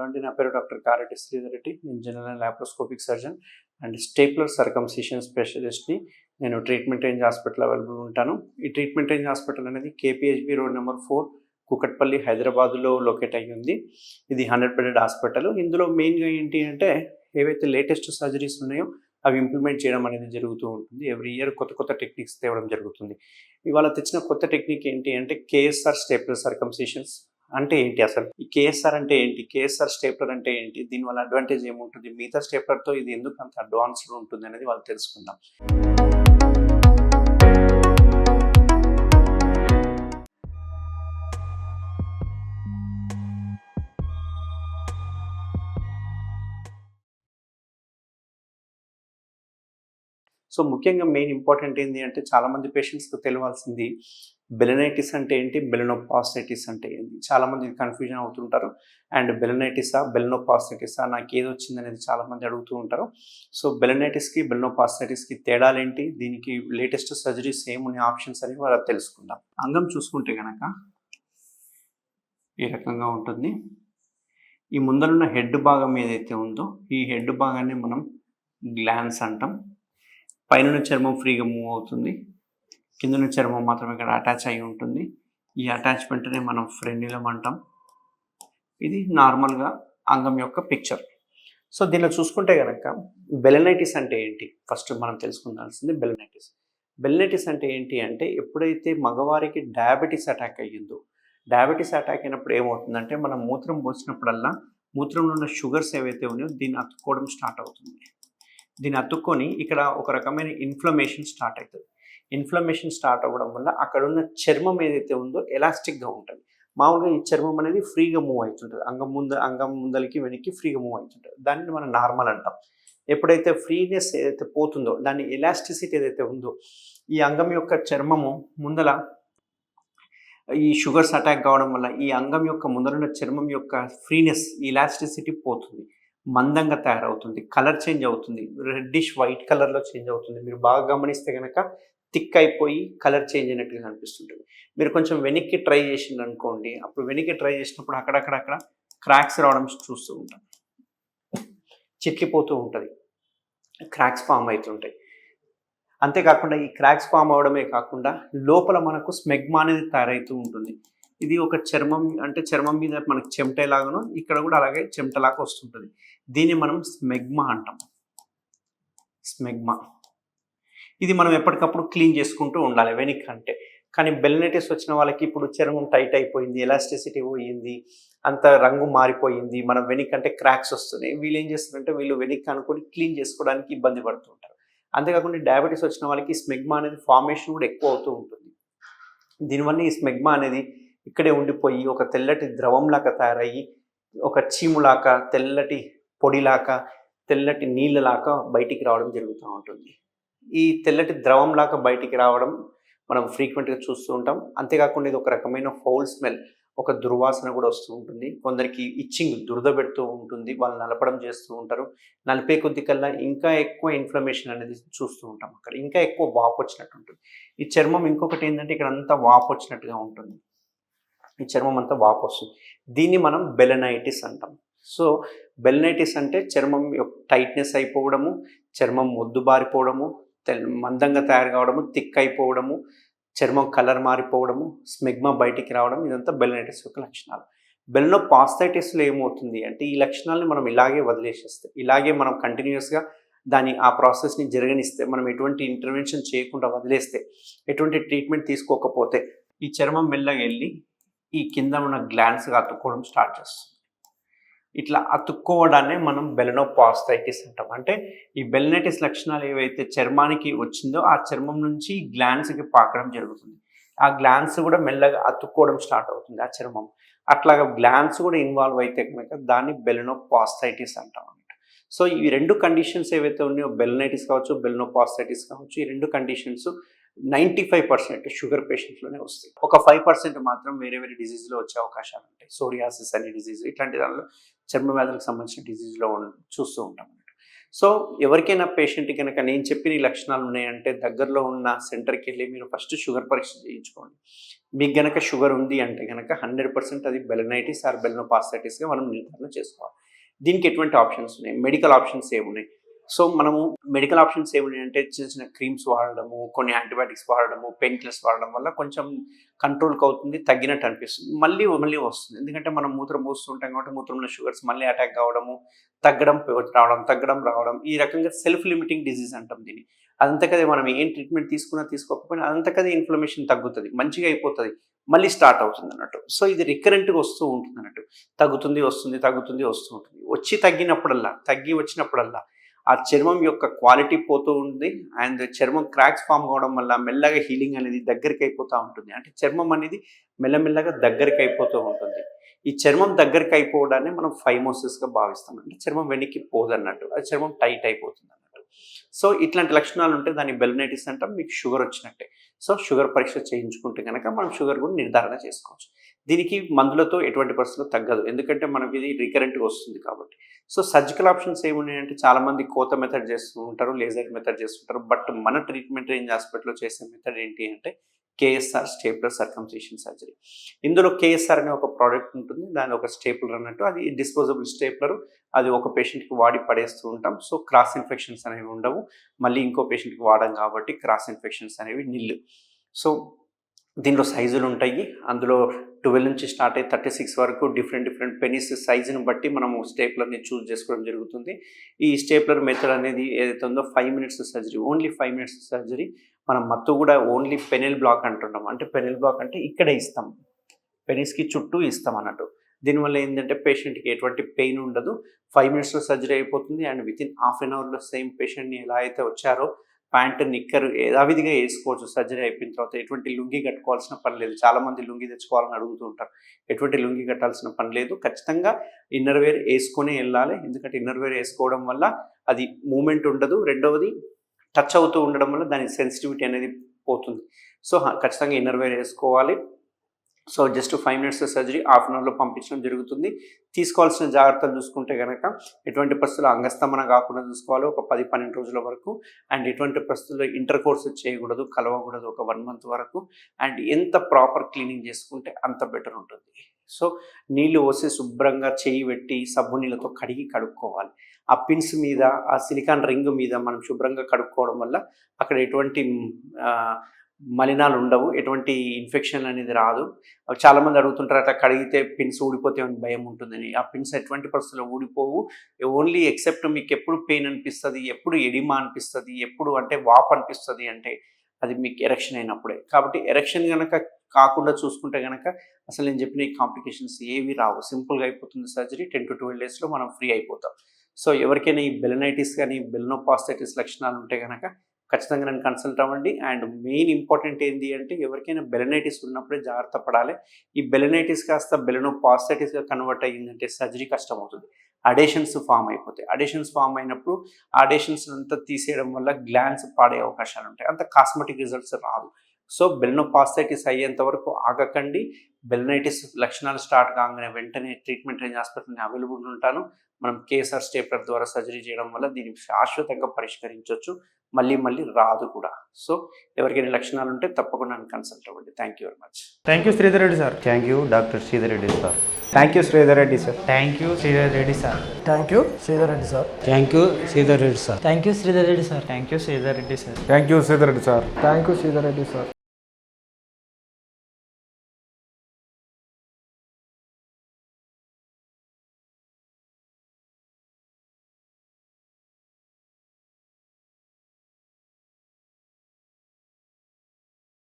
Hello అండి, నా పేరు డాక్టర్ కారెటి శ్రీధర్ రెడ్డి. నేను general and laparoscopic surgeon and stapler circumcision స్పెషలిస్ట్ని. నేను ట్రీట్మెంట్ రేంజ్ హాస్పిటల్ అవైలబుల్ ఉంటాను. ఈ ట్రీట్మెంట్ రేంజ్ హాస్పిటల్ అనేది కేపీహెచ్బి రోడ్ నెంబర్ 4 కూకట్పల్లి హైదరాబాద్లో లొకేట్ అయ్యి ఉంది. ఇది 100 బెడెడ్ హాస్పిటల్. ఇందులో మెయిన్గా ఏంటి అంటే ఏవైతే లేటెస్ట్ సర్జరీస్ ఉన్నాయో అవి ఇంప్లిమెంట్ చేయడం అనేది జరుగుతూ ఉంటుంది. ఎవ్రీ ఇయర్ కొత్త కొత్త టెక్నిక్స్ తేవడం జరుగుతుంది. ఇవాళ తెచ్చిన కొత్త టెక్నిక్ ఏంటి అంటే కేఎస్ఆర్ స్టేప్లర్ సర్కంసిషన్స్. అంటే ఏంటి అసలు ఈ కేఎస్ఆర్ అంటే ఏంటి, కేఎస్ఆర్ స్టేప్లర్ అంటే ఏంటి, దీనివల్ల అడ్వాంటేజ్ ఏముంటుంది, మిగతా స్టేప్లర్తో ఇది ఎందుకు అంత అడ్వాన్స్డ్ ఉంటుంది అనేది వాళ్ళు తెలుసుకుందాం. సో ముఖ్యంగా మెయిన్ ఇంపార్టెంట్ ఏంటి అంటే చాలామంది పేషెంట్స్కి తెలియాల్సింది బెలనైటిస్ అంటే ఏంటి, బెలనోపాస్టైటిస్ అంటే ఏంటి. చాలామంది కన్ఫ్యూజన్ అవుతుంటారు. అండ్ బెలనైటిసా బెలనోపాస్టైటిసా నాకు ఏది వచ్చింది అనేది చాలామంది అడుగుతూ ఉంటారు. సో బెలనైటిస్కి బెలనోపాస్టైటిస్కి తేడాలు ఏంటి, దీనికి లేటెస్ట్ సర్జరీస్ ఏమున్నాయి ఆప్షన్స్ అని వాళ్ళకి తెలుసుకుందాం. అంగం చూసుకుంటే కనుక ఈ రకంగా ఉంటుంది. ఈ ముందరున్న హెడ్ భాగం ఏదైతే ఉందో ఈ హెడ్ భాగాన్ని మనం గ్లాన్స్ అంటాం. పైన చర్మం ఫ్రీగా మూవ్ అవుతుంది, కింద చర్మం మాత్రం ఇక్కడ అటాచ్ అయి ఉంటుంది. ఈ అటాచ్మెంట్నే మనం ఫ్రెన్యులం అంటాం. ఇది నార్మల్గా అంగం యొక్క పిక్చర్. సో దీనిలో చూసుకుంటే కనుక బెలనైటిస్ అంటే ఏంటి ఫస్ట్ మనం తెలుసుకుందాల్సింది. బెలనైటిస్ అంటే ఏంటి అంటే ఎప్పుడైతే మగవారికి డయాబెటీస్ అటాక్ అయ్యిందో, డయాబెటీస్ అటాక్ అయినప్పుడు ఏమవుతుందంటే మనం మూత్రం పోసినప్పుడల్లా మూత్రంలో ఉన్న షుగర్స్ ఏవైతే ఉన్నాయో దీన్ని అతుక్కోవడం స్టార్ట్ అవుతుంది. దీన్ని అతుక్కొని ఇక్కడ ఒక రకమైన ఇన్ఫ్లమేషన్ స్టార్ట్ అవుతుంది. ఇన్ఫ్లమేషన్ స్టార్ట్ అవ్వడం వల్ల అక్కడ ఉన్న చర్మం ఏదైతే ఉందో ఎలాస్టిక్గా ఉంటుంది. మామూలుగా ఈ చర్మం అనేది ఫ్రీగా మూవ్ అవుతుంటుంది, అంగం ముందలకి వెనక్కి ఫ్రీగా మూవ్ అవుతుంటుంది. దాన్ని మనం నార్మల్ అంటాం. ఎప్పుడైతే ఫ్రీనెస్ ఏదైతే పోతుందో దాని ఎలాస్టిసిటీ ఏదైతే ఉందో ఈ అంగం యొక్క చర్మము ముందల ఈ షుగర్స్ అటాక్ కావడం వల్ల ఈ అంగం యొక్క ముందరున్న చర్మం యొక్క ఫ్రీనెస్ ఇలాస్టిసిటీ పోతుంది, మందంగా తయారవుతుంది, కలర్ చేంజ్ అవుతుంది, రెడ్డిష్ వైట్ కలర్లో చేంజ్ అవుతుంది. మీరు బాగా గమనిస్తే కనుక థిక్ అయిపోయి కలర్ చేంజ్ అయినట్టుగా కనిపిస్తుంటుంది. మీరు కొంచెం వెనక్కి ట్రై చేసింది అనుకోండి, అప్పుడు వెనక్కి ట్రై చేసినప్పుడు అక్కడక్కడ క్రాక్స్ రావడం చూస్తూ ఉంటాం, చిట్లిపోతూ ఉంటుంది, క్రాక్స్ ఫామ్ అవుతుంటాయి. అంతేకాకుండా ఈ క్రాక్స్ ఫామ్ అవడమే కాకుండా లోపల మనకు స్మెగ్మా అనేది తయారవుతూ ఉంటుంది. ఇది ఒక చర్మం అంటే చర్మం మీద మనకు చెమటలాగానో ఇక్కడ కూడా అలాగే చెమటలాగా వస్తుంటుంది. దీన్ని మనం స్మెగ్మా అంటాం. స్మెగ్మా ఇది మనం ఎప్పటికప్పుడు క్లీన్ చేసుకుంటూ ఉండాలి వెనక్కి అంటే. కానీ బెలనైటిస్ వచ్చిన వాళ్ళకి ఇప్పుడు చర్మం టైట్ అయిపోయింది, ఎలాస్టిసిటీ పోయింది, అంత రంగు మారిపోయింది, మనం వెనక్కి అంటే క్రాక్స్ వస్తున్నాయి. వీళ్ళు ఏం చేస్తారంటే వీళ్ళు వెనక్కి అనుకొని క్లీన్ చేసుకోవడానికి ఇబ్బంది పడుతుంటారు. అంతేకాకుండా డయాబెటీస్ వచ్చిన వాళ్ళకి స్మెగ్మా అనేది ఫార్మేషన్ కూడా ఎక్కువ అవుతూ ఉంటుంది. దీనివల్ల ఈ స్మెగ్మా అనేది ఇక్కడే ఉండిపోయి ఒక తెల్లటి ద్రవంలాగా తయారయ్యి ఒక చీములాగా, తెల్లటి పొడిలాగా, తెల్లటి నీళ్ళలాగా బయటికి రావడం జరుగుతూ ఉంటుంది. ఈ తెల్లటి ద్రవంలాగా బయటికి రావడం మనం ఫ్రీక్వెంట్గా చూస్తూ ఉంటాం. అంతేకాకుండా ఇది ఒక రకమైన ఫౌల్ స్మెల్, ఒక దుర్వాసన కూడా వస్తూ ఉంటుంది. కొందరికి ఇచ్చింగ్ దురద పెడుతూ ఉంటుంది, వాళ్ళు నలపడం చేస్తూ ఉంటారు. నలిపే కొద్ది కల్లా ఇంకా ఎక్కువ ఇన్ఫ్లమేషన్ అనేది చూస్తూ ఉంటాం. అక్కడ ఇంకా ఎక్కువ వాపు వచ్చినట్టు ఉంటుంది. ఈ చర్మం ఇంకొకటి ఏంటంటే ఇక్కడ అంతా వాపు వచ్చినట్టుగా ఉంటుంది, ఈ చర్మం అంతా వాపు వస్తుంది. దీన్ని మనం బెలనైటిస్ అంటాం. సో బెలనైటిస్ అంటే చర్మం టైట్నెస్ అయిపోవడము, చర్మం మొద్దుబారిపోవడము, మందంగా తయారు కావడము, థిక్ అయిపోవడము, చర్మం కలర్ మారిపోవడము, స్మెగ్మా బయటికి రావడం, ఇదంతా బెలనైటిస్ యొక్క లక్షణాలు. బెలనోపాస్టైటిస్లో ఏమవుతుంది అంటే ఈ లక్షణాలని మనం ఇలాగే వదిలేసేస్తే, ఇలాగే మనం కంటిన్యూస్గా ఆ ప్రాసెస్ని జరగనిస్తే, మనం ఎటువంటి ఇంటర్వెన్షన్ చేయకుండా వదిలేస్తే, ఎటువంటి ట్రీట్మెంట్ తీసుకోకపోతే ఈ చర్మం మెల్లగా వెళ్ళి ఈ కింద ఉన్న గ్లాండ్స్గా అతుక్కోవడం స్టార్ట్ చేస్తుంది. ఇట్లా అతుక్కోవడాన్ని మనం బెలనోపాస్టైటిస్ అంటాం. అంటే ఈ బెలనైటిస్ లక్షణాలు ఏవైతే చర్మానికి వచ్చిందో ఆ చర్మం నుంచి గ్లాండ్స్కి పాకడం జరుగుతుంది. ఆ గ్లాండ్స్ కూడా మెల్లగా అతుక్కోవడం స్టార్ట్ అవుతుంది ఆ చర్మం. అట్లాగా గ్లాండ్స్ కూడా ఇన్వాల్వ్ అయితే కనుక దాన్ని బెలనోపాస్టైటిస్ అంటాం అన్నమాట. సో ఈ రెండు కండిషన్స్ ఏవైతే ఉన్నాయో, బెలనైటిస్ కావచ్చు, బెలనోపాస్టైటిస్ కావచ్చు, ఈ రెండు కండిషన్స్ 95% షుగర్ పేషెంట్స్లోనే వస్తాయి. ఒక 5% మాత్రం వేరే డిజీజ్లో వచ్చే అవకాశాలు ఉంటాయి. సోరియాసిస్ అనే డిజీజ్, ఇట్లాంటి దానిలో చర్మ వ్యాధులకు సంబంధించిన డిజీజ్లో చూస్తూ ఉంటాం అన్నట్టు. సో ఎవరికైనా పేషెంట్ కనుక నేను చెప్పిన ఈ లక్షణాలు ఉన్నాయంటే దగ్గరలో ఉన్న సెంటర్కి వెళ్ళి మీరు ఫస్ట్ షుగర్ పరీక్ష చేయించుకోండి. మీకు గనక షుగర్ ఉంది అంటే కనుక 100% అది బెలనైటిస్ ఆర్ బెలనోపాస్టైటిస్గా మనం నిర్ధారణ చేసుకోవాలి. దీనికి ఎటువంటి ఆప్షన్స్ ఉన్నాయి, మెడికల్ ఆప్షన్స్ ఏమున్నాయి. సో మనము మెడికల్ ఆప్షన్స్ ఏమున్నాయంటే చిన్న చిన్న క్రీమ్స్ వాడడము, కొన్ని యాంటీబయాటిక్స్ వాడడము, పెయిన్ కిల్లర్స్ వాడడం వల్ల కొంచెం కంట్రోల్కి అవుతుంది, తగ్గినట్టు అనిపిస్తుంది. మళ్ళీ మళ్ళీ వస్తుంది, ఎందుకంటే మనం మూత్రం పోస్తుంటాం కాబట్టి మూత్రంలో షుగర్స్ మళ్ళీ అటాక్ కావడము, తగ్గడం రావడం, ఈ రకంగా సెల్ఫ్ లిమిటింగ్ డిజీజ్ అంటాం దీన్ని. అదంతకదే మనం ఏం ట్రీట్మెంట్ తీసుకున్నా తీసుకోకపోయినా అదంతకదే ఇన్ఫ్లమేషన్ తగ్గుతుంది, మంచిగా అయిపోతుంది, మళ్ళీ స్టార్ట్ అవుతుంది అన్నట్టు. సో ఇది రికరెంట్గా వస్తూ ఉంటుంది అన్నట్టు, తగ్గుతుంది వస్తూ ఉంటుంది. తగ్గి వచ్చినప్పుడల్లా ఆ చర్మం యొక్క క్వాలిటీ పోతూ ఉంది అండ్ చర్మం క్రాక్స్ ఫామ్ కావడం వల్ల మెల్లగా హీలింగ్ అనేది దగ్గరికి అయిపోతూ ఉంటుంది. అంటే చర్మం అనేది మెల్లమెల్లగా దగ్గరికి అయిపోతూ ఉంటుంది. ఈ చర్మం దగ్గరికి అయిపోవడాన్ని మనం ఫైమోసిస్గా భావిస్తాం. అంటే చర్మం వెనక్కి పోదన్నట్టు, అది చర్మం టైట్ అయిపోతుంది అన్నట్టు. సో ఇట్లాంటి లక్షణాలు ఉంటే దాన్ని బెలనైటిస్ అంటాం. మీకు షుగర్ వచ్చినట్టే. సో షుగర్ పరీక్ష చేయించుకుంటే కనుక మనం షుగర్ కూడా నిర్ధారణ చేసుకోవచ్చు. దీనికి మందులతో ఎటువంటి పరిస్థితుల్లో తగ్గదు, ఎందుకంటే మనకి ఇది రికరెంట్గా వస్తుంది కాబట్టి. సో సర్జికల్ ఆప్షన్స్ ఏమున్నాయంటే చాలామంది కోత మెథడ్ చేస్తూ ఉంటారు, లేజర్ మెథడ్ చేస్తుంటారు. బట్ మన ట్రీట్మెంట్ రేంజ్ హాస్పిటల్లో చేసే మెథడ్ ఏంటి అంటే కేఎస్ఆర్ స్టేప్లర్ సర్కంసిషన్ సర్జరీ. ఇందులో కేఎస్ఆర్ అనే ఒక ప్రోడక్ట్ ఉంటుంది, దాని ఒక స్టేప్లర్ అన్నట్టు, అది డిస్పోజబుల్ స్టేప్లర్. అది ఒక పేషెంట్కి వాడి పడేస్తూ ఉంటాం. సో క్రాస్ ఇన్ఫెక్షన్స్ అనేవి ఉండవు, మళ్ళీ ఇంకో పేషెంట్కి వాడడం కాబట్టి క్రాస్ ఇన్ఫెక్షన్స్ అనేవి నిల్లు. సో దీనిలో సైజులు ఉంటాయి, అందులో 12 నుంచి స్టార్ట్ అయ్యి 36 వరకు డిఫరెంట్ పెనిస్ సైజుని బట్టి మనము స్టేప్లర్ని చూస్ చేసుకోవడం జరుగుతుంది. ఈ స్టేప్లర్ మెథడ్ అనేది ఏదైతే ఉందో 5 minutes surgery, only 5 minutes surgery. మనం మత్తు కూడా ఓన్లీ పెనిల్ బ్లాక్ అంటున్నాం. అంటే పెనిల్ బ్లాక్ అంటే ఇక్కడే ఇస్తాం, పెనిస్కి చుట్టూ ఇస్తాం అన్నట్టు. దీనివల్ల ఏంటంటే పేషెంట్కి ఎటువంటి పెయిన్ ఉండదు, 5 మినిట్స్లో సర్జరీ అయిపోతుంది. అండ్ వితిన్ హాఫ్ అన్ అవర్లో సేమ్ పేషెంట్ని ఎలా అయితే వచ్చారో ప్యాంట్ నిక్కర్ యథావిధిగా వేసుకోవచ్చు. సర్జరీ అయిపోయిన తర్వాత ఎటువంటి లుంగి కట్టుకోవాల్సిన పని లేదు. చాలామంది లుంగి తెచ్చుకోవాలని అడుగుతూ ఉంటారు, ఎటువంటి లుంగి కట్టాల్సిన పని లేదు. ఖచ్చితంగా ఇన్నర్ వేర్ వేసుకొని వెళ్ళాలి, ఎందుకంటే ఇన్నర్ వేర్ వేసుకోవడం వల్ల అది మూమెంట్ ఉండదు, రెండవది టచ్ అవుతూ ఉండడం వల్ల దాని సెన్సిటివిటీ అనేది పోతుంది. సో ఖచ్చితంగా ఇన్నర్ వేర్ వేసుకోవాలి. So just 5 minutes surgery half an అవర్లో పంపించడం జరుగుతుంది. తీసుకోవాల్సిన జాగ్రత్తలు చూసుకుంటే కనుక ఎటువంటి పరిస్థితుల్లో అంగస్తంభన కాకుండా చూసుకోవాలి ఒక 10-12 రోజుల వరకు. అండ్ ఎటువంటి పరిస్థితుల్లో ఇంటర్ కోర్స్ చేయకూడదు, కలవకూడదు ఒక 1 మంత్ వరకు. అండ్ ఎంత ప్రాపర్ క్లీనింగ్ చేసుకుంటే అంత బెటర్ ఉంటుంది. సో నీళ్లు పోసి శుభ్రంగా చేయి పెట్టి సబ్బు నీళ్ళతో కడుక్కోవాలి. ఆ పిన్స్ మీద, ఆ సిలికాన్ రింగ్ మీద మనం శుభ్రంగా కడుక్కోవడం వల్ల అక్కడ ఎటువంటి మలినాలు ఉండవు, ఎటువంటి ఇన్ఫెక్షన్ అనేది రాదు. చాలామంది అడుగుతుంటారు అట్లా కడిగితే పిన్స్ ఊడిపోతే అని భయం ఉంటుందని. ఆ పిన్స్ ఎటువంటి పరిస్థితుల్లో ఊడిపోవు. ఓన్లీ ఎక్సెప్ట్ మీకు ఎప్పుడు పెయిన్ అనిపిస్తుంది, ఎప్పుడు ఎడిమా అనిపిస్తుంది, ఎప్పుడు అంటే వాప్ అనిపిస్తుంది అంటే అది మీకు ఎరెక్షన్ అయినప్పుడే. కాబట్టి ఎరెక్షన్ కనుక కాకుండా చూసుకుంటే కనుక అసలు నేను చెప్పిన ఈ కాంప్లికేషన్స్ ఏవి రావు, సింపుల్గా అయిపోతుంది సర్జరీ. 10 to 12 డేస్లో మనం ఫ్రీ అయిపోతాం. సో ఎవరికైనా ఈ బెలనైటిస్ కానీ బెలనోపాస్టైటిస్ లక్షణాలు ఉంటే కనుక ఖచ్చితంగా నన్ను కన్సల్ట్ అవ్వండి. అండ్ మెయిన్ ఇంపార్టెంట్ ఏంటి అంటే ఎవరికైనా బెలనైటిస్ ఉన్నప్పుడే జాగ్రత్త పడాలి. ఈ బెలనైటిస్ కాస్త బెలనోపాస్టైటిస్గా కన్వర్ట్ అయ్యిందంటే సర్జరీ కష్టం అవుతుంది, అడేషన్స్ ఫామ్ అయిపోతాయి. అడేషన్స్ ఫామ్ అయినప్పుడు అడేషన్స్ అంతా తీసేయడం వల్ల గ్లాండ్స్ పాడే అవకాశాలు ఉంటాయి, అంత కాస్మెటిక్ రిజల్ట్స్ రాదు. సో బెలనోపాస్టైటిస్ అయ్యేంత వరకు ఆగకండి. బెలనైటిస్ లక్షణాలు స్టార్ట్ కాగానే వెంటనే ట్రీట్మెంట్ రేంజ్ హాస్పిటల్ని అవైలబుల్ ఉంటాను. మనం కేఎస్ఆర్ స్టేప్లర్ ద్వారా సర్జరీ చేయడం వల్ల దీన్ని శాశ్వతంగా పరిష్కరించవచ్చు, మళ్ళీ రాదు కూడా. సో ఎవరికైనా లక్షణాలు ఉంటే తప్పకుండా నన్ను కన్సల్ట్ అవ్వండి. Thank you very much. Thank you Sridhar Reddy sir. Thank you doctor Sridhar Reddy sir. Thank you Sridhar Reddy sir. Thank you Sridhar Reddy sir. Thank you Sridhar Reddy sir. Thank you Sridhar Reddy sir. Thank you Sridhar Reddy sir. Thank you Sridhar Reddy sir. Thank you Sridhar Reddy sir. Thank you Sridhar Reddy sir.